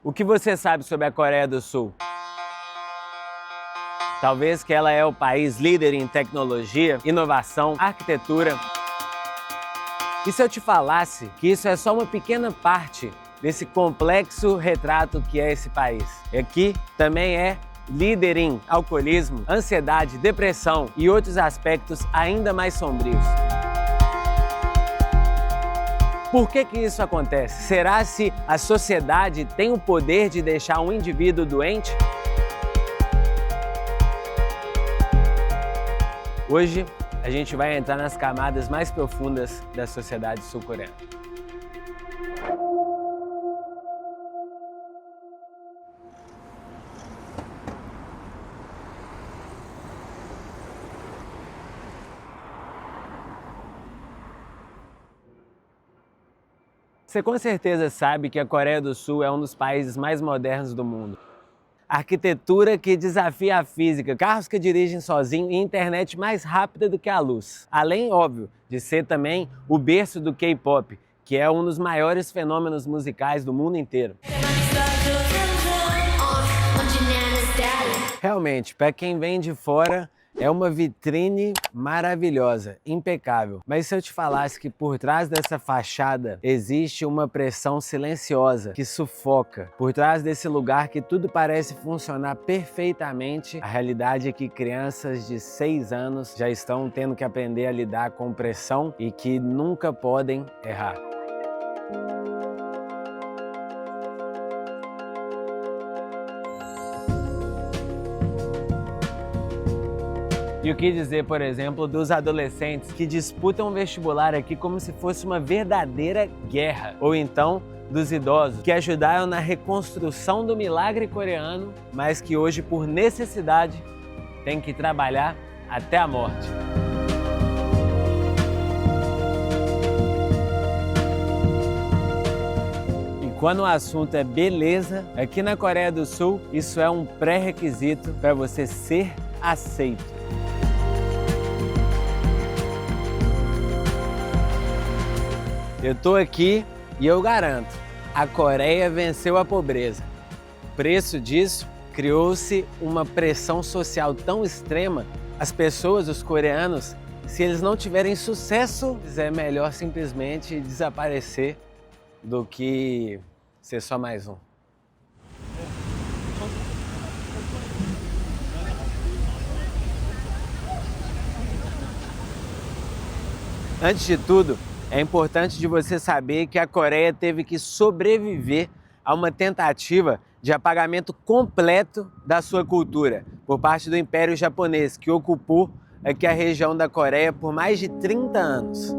O que você sabe sobre a Coreia do Sul? Talvez que ela é o país líder em tecnologia, inovação, arquitetura. E se eu te falasse que isso é só uma pequena parte desse complexo retrato que é esse país? Aqui também é líder em alcoolismo, ansiedade, depressão e outros aspectos ainda mais sombrios. Por que isso acontece? Será se a sociedade tem o poder de deixar um indivíduo doente? Hoje, a gente vai entrar nas camadas mais profundas da sociedade sul-coreana. Você com certeza sabe que a Coreia do Sul é um dos países mais modernos do mundo. Arquitetura que desafia a física, carros que dirigem sozinho e internet mais rápida do que a luz. Além, óbvio, de ser também o berço do K-pop, que é um dos maiores fenômenos musicais do mundo inteiro. Realmente, para quem vem de fora, é uma vitrine maravilhosa, impecável. Mas se eu te falasse que por trás dessa fachada existe uma pressão silenciosa que sufoca, por trás desse lugar que tudo parece funcionar perfeitamente, a realidade é que crianças de 6 anos já estão tendo que aprender a lidar com pressão e que nunca podem errar. E o que dizer, por exemplo, dos adolescentes que disputam o vestibular aqui como se fosse uma verdadeira guerra? Ou então, dos idosos que ajudaram na reconstrução do milagre coreano, mas que hoje, por necessidade, têm que trabalhar até a morte. E quando o assunto é beleza, aqui na Coreia do Sul, isso é um pré-requisito para você ser aceito. Eu tô aqui e eu garanto, a Coreia venceu a pobreza. O preço disso, criou-se uma pressão social tão extrema, as pessoas, os coreanos, se eles não tiverem sucesso, é melhor simplesmente desaparecer do que ser só mais um. Antes de tudo, é importante de você saber que a Coreia teve que sobreviver a uma tentativa de apagamento completo da sua cultura por parte do Império Japonês, que ocupou aqui a região da Coreia por mais de 30 anos.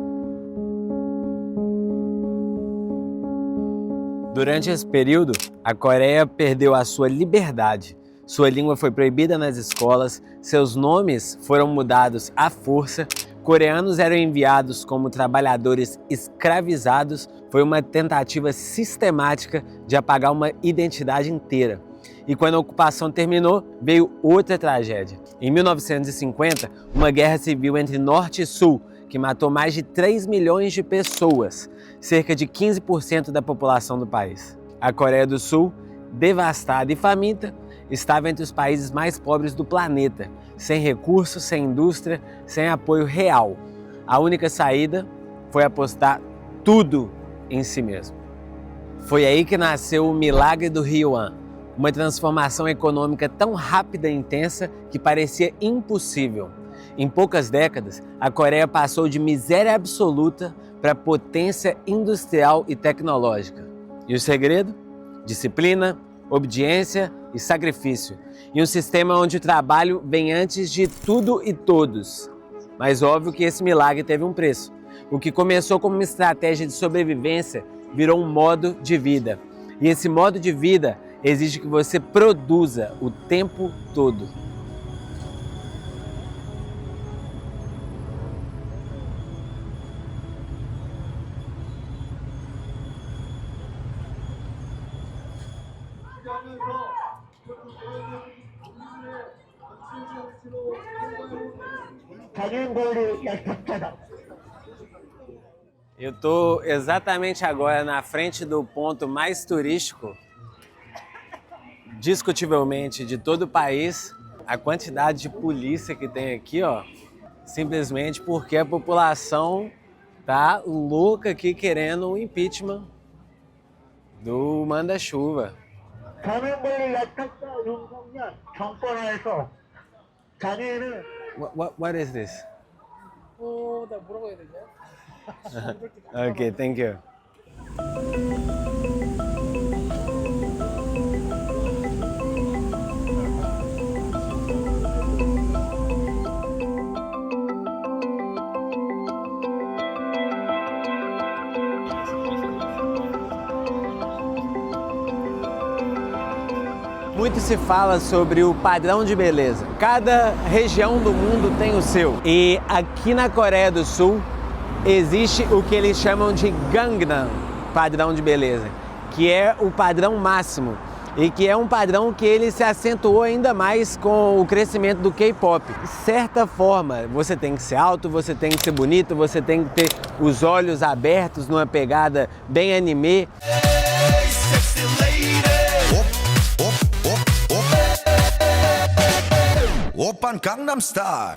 Durante esse período, a Coreia perdeu a sua liberdade. Sua língua foi proibida nas escolas, seus nomes foram mudados à força, coreanos eram enviados como trabalhadores escravizados. Foi uma tentativa sistemática de apagar uma identidade inteira. E quando a ocupação terminou, veio outra tragédia. Em 1950, uma guerra civil entre Norte e Sul, que matou mais de 3 milhões de pessoas, cerca de 15% da população do país. A Coreia do Sul, devastada e faminta, estava entre os países mais pobres do planeta, sem recursos, sem indústria, sem apoio real. A única saída foi apostar tudo em si mesmo. Foi aí que nasceu o milagre do Ryuan, uma transformação econômica tão rápida e intensa que parecia impossível. Em poucas décadas, a Coreia passou de miséria absoluta para potência industrial e tecnológica. E o segredo? Disciplina, obediência e sacrifício. E um sistema onde o trabalho vem antes de tudo e todos. Mas óbvio que esse milagre teve um preço. O que começou como uma estratégia de sobrevivência virou um modo de vida. E esse modo de vida exige que você produza o tempo todo. Eu estou exatamente agora na frente do ponto mais turístico discutivelmente de todo o país, a quantidade de polícia que tem aqui, ó, simplesmente porque a população tá louca aqui querendo o impeachment do manda-chuva. What is this? Okay, thank you. Muito se fala sobre o padrão de beleza. Cada região do mundo tem o seu. E aqui na Coreia do Sul existe o que eles chamam de Gangnam, padrão de beleza, que é o padrão máximo e que é um padrão que ele se acentuou ainda mais com o crescimento do K-pop. De certa forma, você tem que ser alto, você tem que ser bonito, você tem que ter os olhos abertos numa pegada bem anime.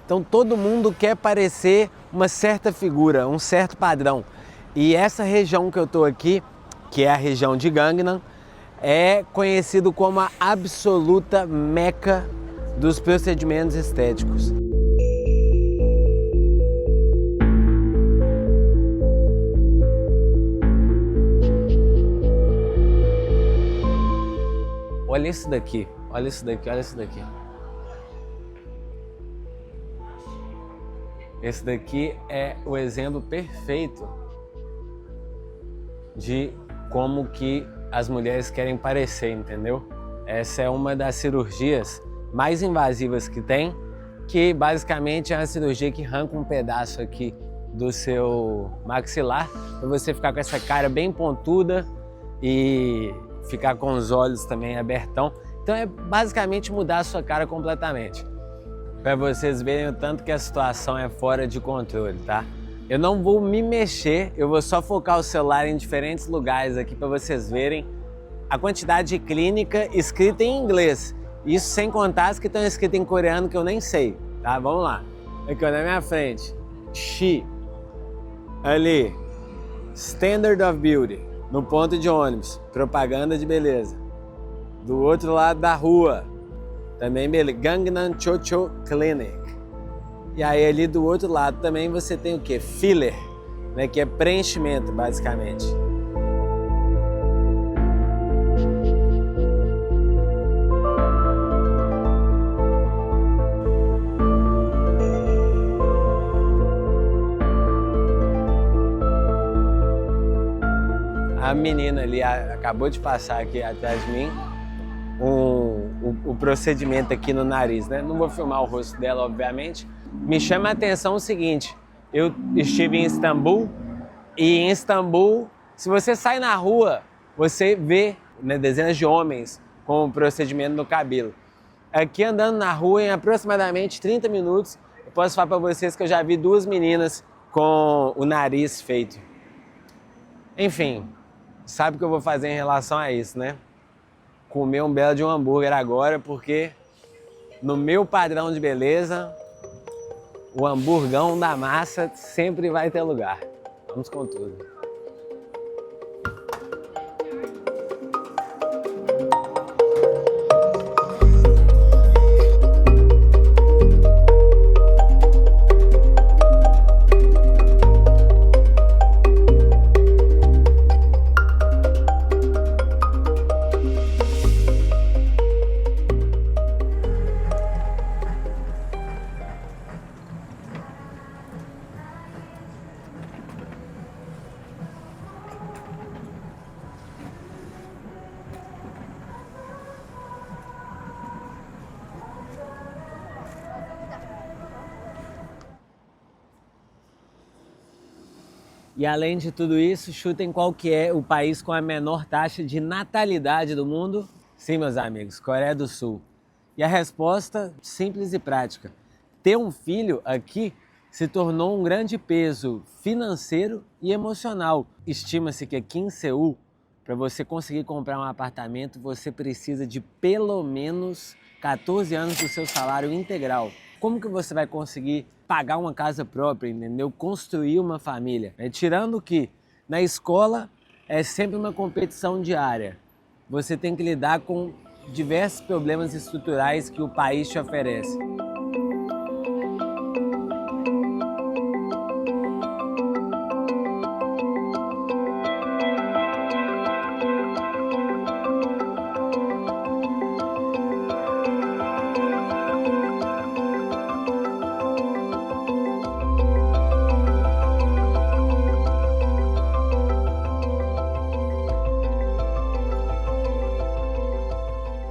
Então todo mundo quer parecer uma certa figura, um certo padrão. E essa região que eu tô aqui, que é a região de Gangnam, é conhecido como a absoluta meca dos procedimentos estéticos. Olha isso daqui, olha isso daqui, olha isso daqui. Esse daqui é o exemplo perfeito de como que as mulheres querem parecer, entendeu? Essa é uma das cirurgias mais invasivas que tem, que basicamente é uma cirurgia que arranca um pedaço aqui do seu maxilar para você ficar com essa cara bem pontuda e ficar com os olhos também abertão. Então é basicamente mudar a sua cara completamente. Para vocês verem o tanto que a situação é fora de controle, tá? Eu não vou me mexer, eu vou só focar o celular em diferentes lugares aqui para vocês verem a quantidade de clínica escrita em inglês. Isso sem contar as que estão escritas em coreano que eu nem sei, tá? Vamos lá. Aqui ó, na minha frente, Xi. Ali, Standard of Beauty. No ponto de ônibus, propaganda de beleza. Do outro lado da rua, também beleza, Gangnam Chocho Clinic. E aí ali do outro lado também você tem o que? Filler, né? Que é preenchimento basicamente. A menina ali acabou de passar aqui atrás de mim o procedimento aqui no nariz, né? Não vou filmar o rosto dela, obviamente. Me chama a atenção o seguinte, eu estive em Istambul e em Istambul, se você sai na rua, você vê, né, dezenas de homens com o procedimento no cabelo. Aqui andando na rua, em aproximadamente 30 minutos, eu posso falar para vocês que eu já vi 2 meninas com o nariz feito. Enfim, sabe o que eu vou fazer em relação a isso, né? Comer um belo de um hambúrguer agora, porque no meu padrão de beleza, o hamburgão da massa sempre vai ter lugar. Vamos com tudo. E além de tudo isso, chutem qual que é o país com a menor taxa de natalidade do mundo? Sim, meus amigos, Coreia do Sul. E a resposta simples e prática. Ter um filho aqui se tornou um grande peso financeiro e emocional. Estima-se que aqui em Seul, para você conseguir comprar um apartamento, você precisa de pelo menos 14 anos do seu salário integral. Como que você vai conseguir pagar uma casa própria, entendeu? Construir uma família? Tirando que na escola é sempre uma competição diária. Você tem que lidar com diversos problemas estruturais que o país te oferece.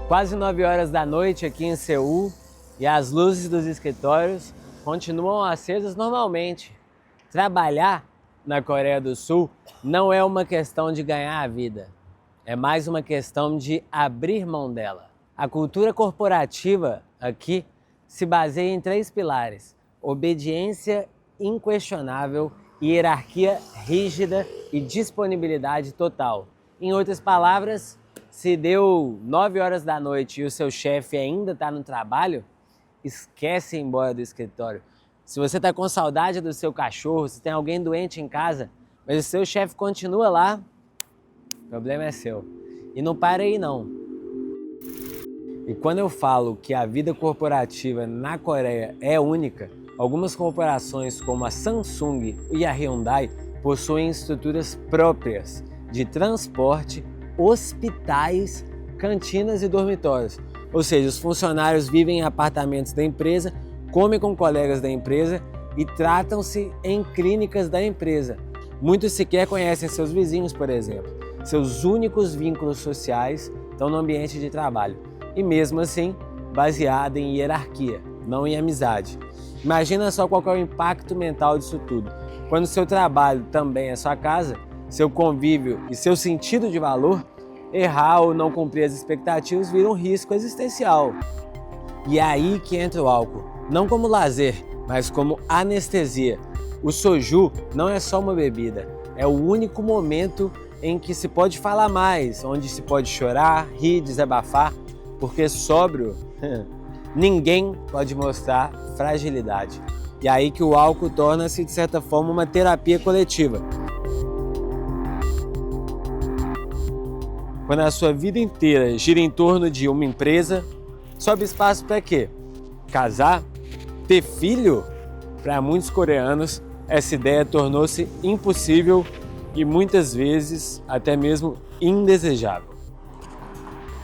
Quase 9 horas da noite aqui em Seul e as luzes dos escritórios continuam acesas normalmente. Trabalhar na Coreia do Sul não é uma questão de ganhar a vida, é mais uma questão de abrir mão dela. A cultura corporativa aqui se baseia em 3 pilares: obediência inquestionável, hierarquia rígida e disponibilidade total. Em outras palavras, se deu 9 horas da noite e o seu chefe ainda está no trabalho, esquece ir embora do escritório. Se você está com saudade do seu cachorro, se tem alguém doente em casa, mas o seu chefe continua lá, o problema é seu. E não para aí não. E quando eu falo que a vida corporativa na Coreia é única, algumas corporações como a Samsung e a Hyundai possuem estruturas próprias de transporte, hospitais, cantinas e dormitórios. Ou seja, os funcionários vivem em apartamentos da empresa, comem com colegas da empresa e tratam-se em clínicas da empresa. Muitos sequer conhecem seus vizinhos, por exemplo. Seus únicos vínculos sociais estão no ambiente de trabalho. E mesmo assim, baseado em hierarquia, não em amizade. Imagina só qual é o impacto mental disso tudo. Quando seu trabalho também é sua casa, seu convívio e seu sentido de valor, errar ou não cumprir as expectativas vira um risco existencial. E é aí que entra o álcool, não como lazer, mas como anestesia. O soju não é só uma bebida, é o único momento em que se pode falar mais, onde se pode chorar, rir, desabafar, porque sóbrio, ninguém pode mostrar fragilidade. E é aí que o álcool torna-se, de certa forma, uma terapia coletiva. Quando a sua vida inteira gira em torno de uma empresa, sobe espaço para quê? Casar? Ter filho? Para muitos coreanos, essa ideia tornou-se impossível e muitas vezes até mesmo indesejável.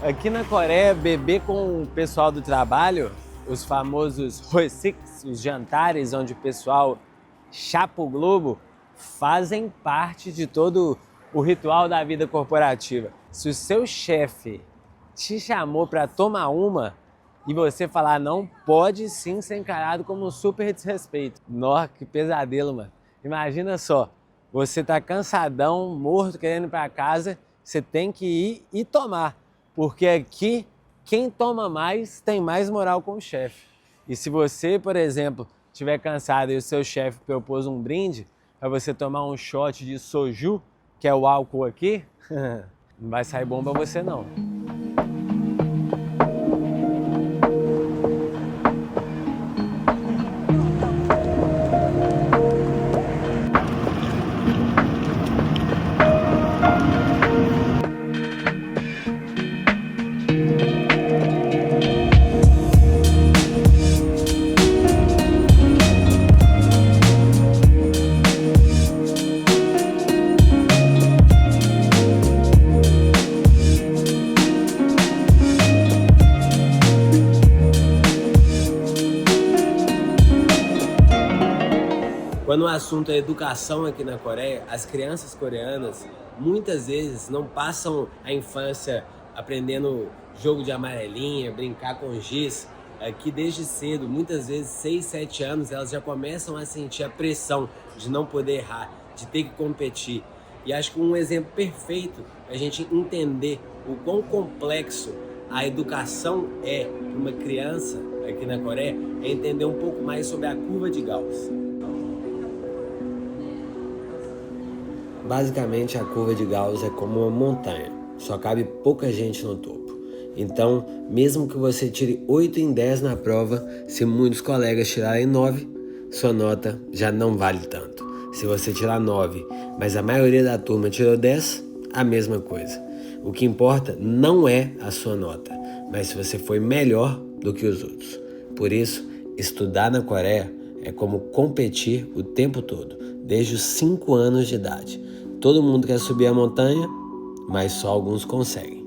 Aqui na Coreia, beber com o pessoal do trabalho, os famosos hosik, os jantares onde o pessoal chapa o globo, fazem parte de todo o ritual da vida corporativa. Se o seu chefe te chamou para tomar uma e você falar não, pode sim ser encarado como um super desrespeito. Nossa, que pesadelo, mano. Imagina só, você tá cansadão, morto, querendo ir para casa, você tem que ir e tomar. Porque aqui, quem toma mais tem mais moral com o chefe. E se você, por exemplo, estiver cansado e o seu chefe propôs um brinde para você tomar um shot de soju, que é o álcool aqui, não vai sair bom para você não. Quando o assunto é educação aqui na Coreia, as crianças coreanas muitas vezes não passam a infância aprendendo jogo de amarelinha, brincar com giz. Aqui desde cedo, muitas vezes 6, 7 anos, elas já começam a sentir a pressão de não poder errar, de ter que competir. E acho que um exemplo perfeito é a gente entender o quão complexo a educação é para uma criança aqui na Coreia, é entender um pouco mais sobre a curva de Gauss. Basicamente, a curva de Gauss é como uma montanha, só cabe pouca gente no topo. Então, mesmo que você tire 8 em 10 na prova, se muitos colegas tirarem 9, sua nota já não vale tanto. Se você tirar 9, mas a maioria da turma tirou 10, a mesma coisa. O que importa não é a sua nota, mas se você foi melhor do que os outros. Por isso, estudar na Coreia é como competir o tempo todo, desde os 5 anos de idade. Todo mundo quer subir a montanha, mas só alguns conseguem.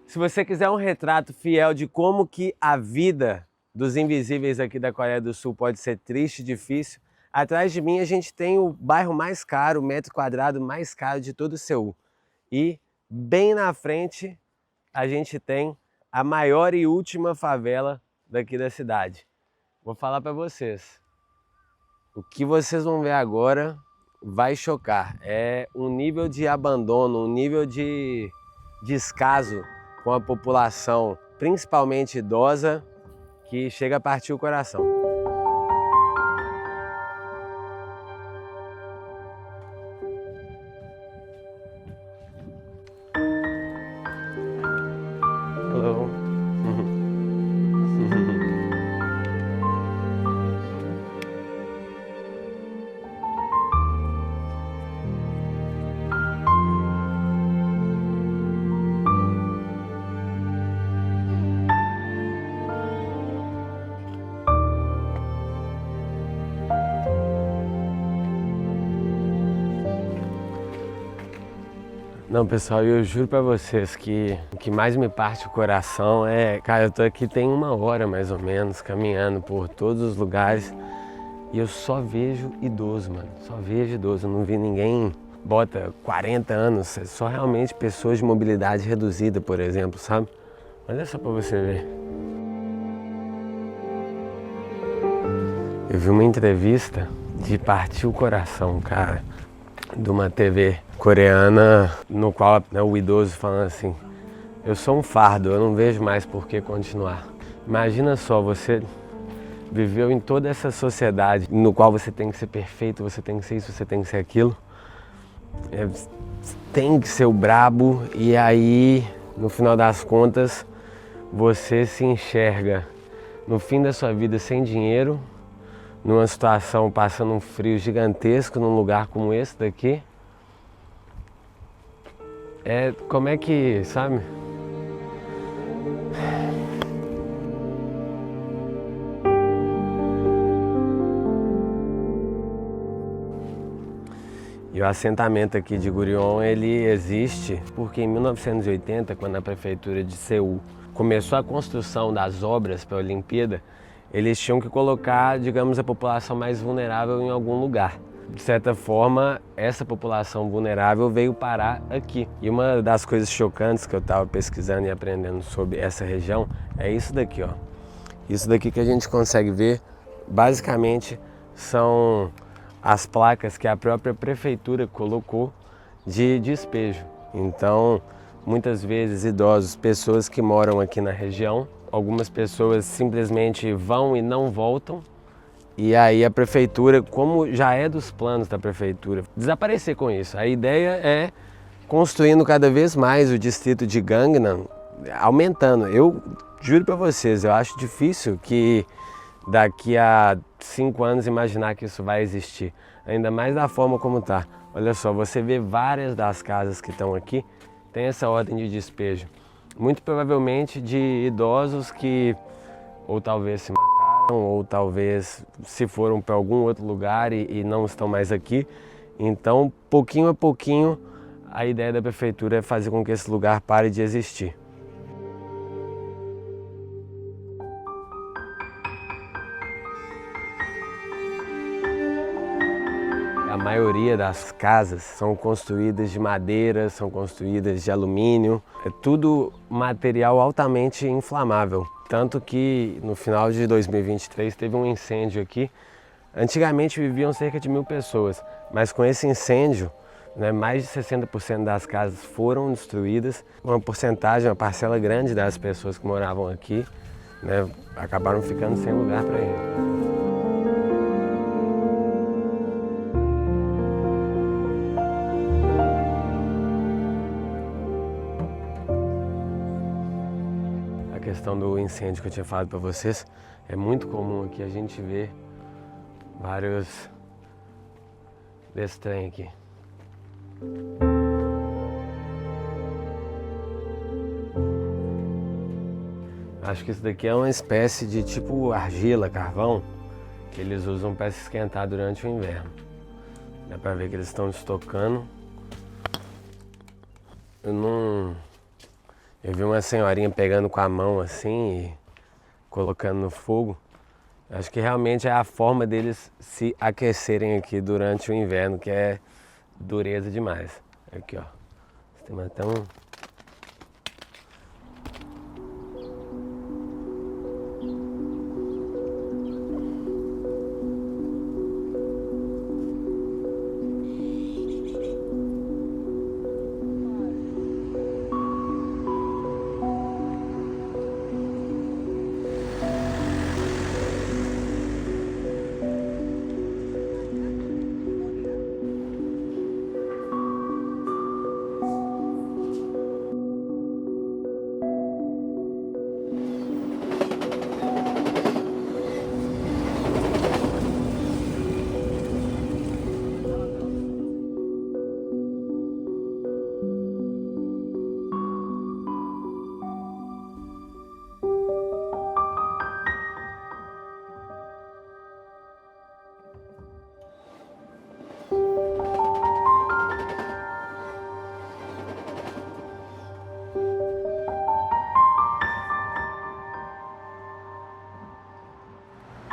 Se você quiser um retrato fiel de como que a vida dos invisíveis aqui da Coreia do Sul pode ser triste e difícil, atrás de mim a gente tem o bairro mais caro, o metro quadrado mais caro de todo Seul. E bem na frente a gente tem a maior e última favela daqui da cidade. Vou falar para vocês. O que vocês vão ver agora vai chocar. É um nível de abandono, um nível de descaso com a população, principalmente idosa, que chega a partir o coração. Hello. Não, pessoal, eu juro pra vocês que o que mais me parte o coração é... Cara, eu tô aqui tem 1 hora mais ou menos, caminhando por todos os lugares e eu só vejo idoso, mano. Só vejo idoso, eu não vi ninguém bota 40 anos, é só realmente pessoas de mobilidade reduzida, por exemplo, sabe? Olha só pra você ver. Eu vi uma entrevista de partir o coração, cara, de uma TV coreana, no qual o idoso falando assim: eu sou um fardo, eu não vejo mais por que continuar. Imagina só, você viveu em toda essa sociedade no qual você tem que ser perfeito, você tem que ser isso, você tem que ser aquilo. Tem que ser o brabo, e aí, no final das contas, você se enxerga no fim da sua vida sem dinheiro, numa situação passando um frio gigantesco num lugar como esse daqui. Como é que, sabe? E o assentamento aqui de Gurion, ele existe porque em 1980, quando a prefeitura de Seul começou a construção das obras para a Olimpíada, eles tinham que colocar, digamos, a população mais vulnerável em algum lugar. De certa forma, essa população vulnerável veio parar aqui. E uma das coisas chocantes que eu estava pesquisando e aprendendo sobre essa região é isso daqui, ó. Isso daqui que a gente consegue ver, basicamente, são as placas que a própria prefeitura colocou de despejo. Então, muitas vezes idosos, pessoas que moram aqui na região, algumas pessoas simplesmente vão e não voltam. E aí a prefeitura, como já é dos planos da prefeitura, desaparecer com isso. A ideia é construindo cada vez mais o distrito de Gangnam, aumentando. Eu juro para vocês, eu acho difícil que daqui a 5 anos imaginar que isso vai existir. Ainda mais da forma como está. Olha só, você vê várias das casas que estão aqui, tem essa ordem de despejo. Muito provavelmente de idosos que ou talvez se mataram, ou talvez se foram para algum outro lugar e não estão mais aqui. Então, pouquinho a pouquinho, a ideia da prefeitura é fazer com que esse lugar pare de existir. A maioria das casas são construídas de madeira, são construídas de alumínio, é tudo material altamente inflamável. Tanto que no final de 2023 teve um incêndio aqui. Antigamente viviam cerca de 1000 pessoas, mas com esse incêndio, né, mais de 60% das casas foram destruídas. Uma porcentagem, uma parcela grande das pessoas que moravam aqui, né, acabaram ficando sem lugar para ir. A questão do incêndio que eu tinha falado para vocês, é muito comum aqui a gente ver vários desse trem aqui. Acho que isso daqui é uma espécie de tipo argila, carvão, que eles usam para se esquentar durante o inverno. Dá para ver que eles estão estocando. Eu vi uma senhorinha pegando com a mão assim e colocando no fogo. Acho que realmente é a forma deles se aquecerem aqui durante o inverno, que é dureza demais. Aqui, ó. Tem até um...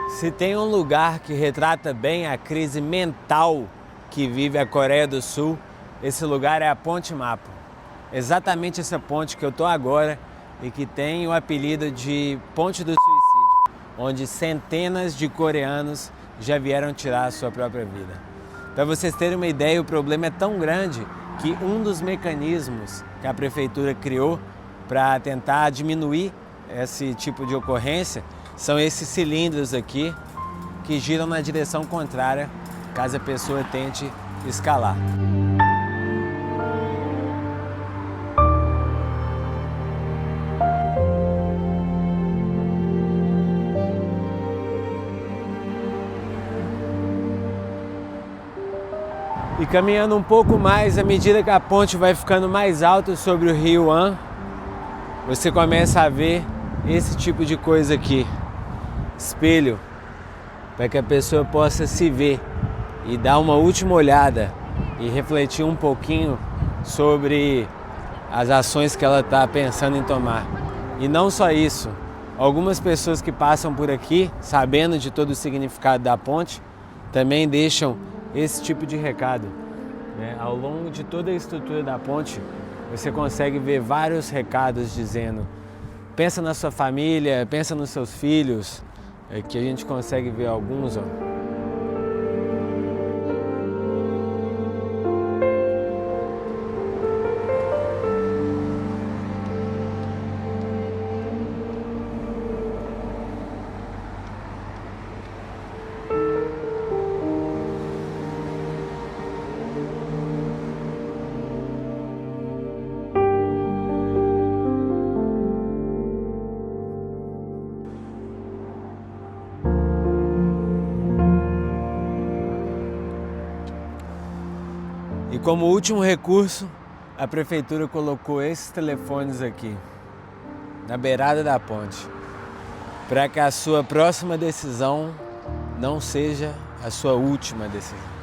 Se tem um lugar que retrata bem a crise mental que vive a Coreia do Sul, esse lugar é a Ponte Mapo. Exatamente essa ponte que eu estou agora e que tem o apelido de Ponte do Suicídio, onde centenas de coreanos já vieram tirar a sua própria vida. Para vocês terem uma ideia, o problema é tão grande que um dos mecanismos que a prefeitura criou para tentar diminuir esse tipo de ocorrência são esses cilindros aqui que giram na direção contrária caso a pessoa tente escalar. E caminhando um pouco mais, à medida que a ponte vai ficando mais alta sobre o rio Han, você começa a ver esse tipo de coisa aqui. Espelho, para que a pessoa possa se ver e dar uma última olhada e refletir um pouquinho sobre as ações que ela está pensando em tomar. E não só isso, algumas pessoas que passam por aqui, sabendo de todo o significado da ponte, também deixam esse tipo de recado. Ao longo de toda a estrutura da ponte, você consegue ver vários recados dizendo: pensa na sua família, pensa nos seus filhos. Aqui a gente consegue ver alguns, ó. E como último recurso, a prefeitura colocou esses telefones aqui, na beirada da ponte, para que a sua próxima decisão não seja a sua última decisão.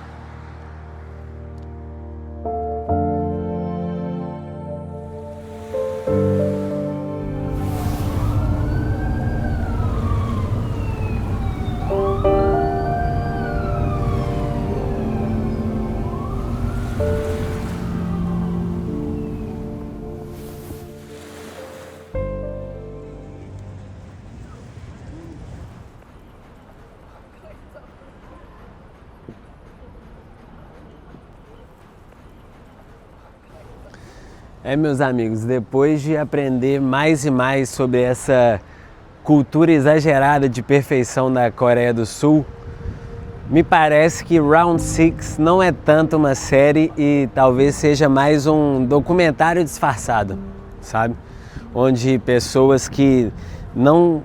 Meus amigos, depois de aprender mais e mais sobre essa cultura exagerada de perfeição da Coreia do Sul, me parece que Round 6 não é tanto uma série e talvez seja mais um documentário disfarçado, sabe? Onde pessoas que não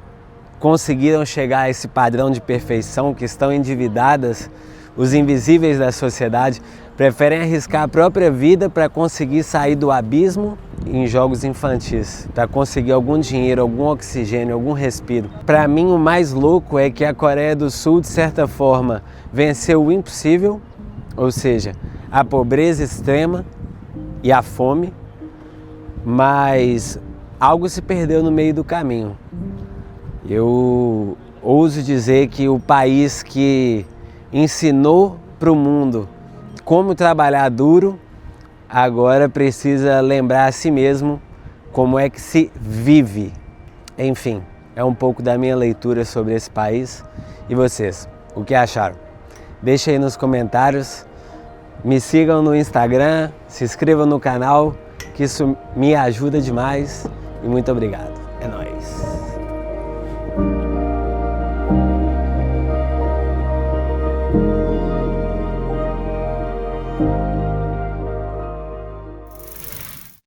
conseguiram chegar a esse padrão de perfeição, que estão endividadas, os invisíveis da sociedade, preferem arriscar a própria vida para conseguir sair do abismo em jogos infantis, para conseguir algum dinheiro, algum oxigênio, algum respiro. Para mim, o mais louco é que a Coreia do Sul, de certa forma, venceu o impossível, ou seja, a pobreza extrema e a fome, mas algo se perdeu no meio do caminho. Eu ouso dizer que o país que ensinou para o mundo como trabalhar duro, agora precisa lembrar a si mesmo como é que se vive. Enfim, é um pouco da minha leitura sobre esse país. E vocês, o que acharam? Deixem aí nos comentários, me sigam no Instagram, se inscrevam no canal, que isso me ajuda demais e muito obrigado.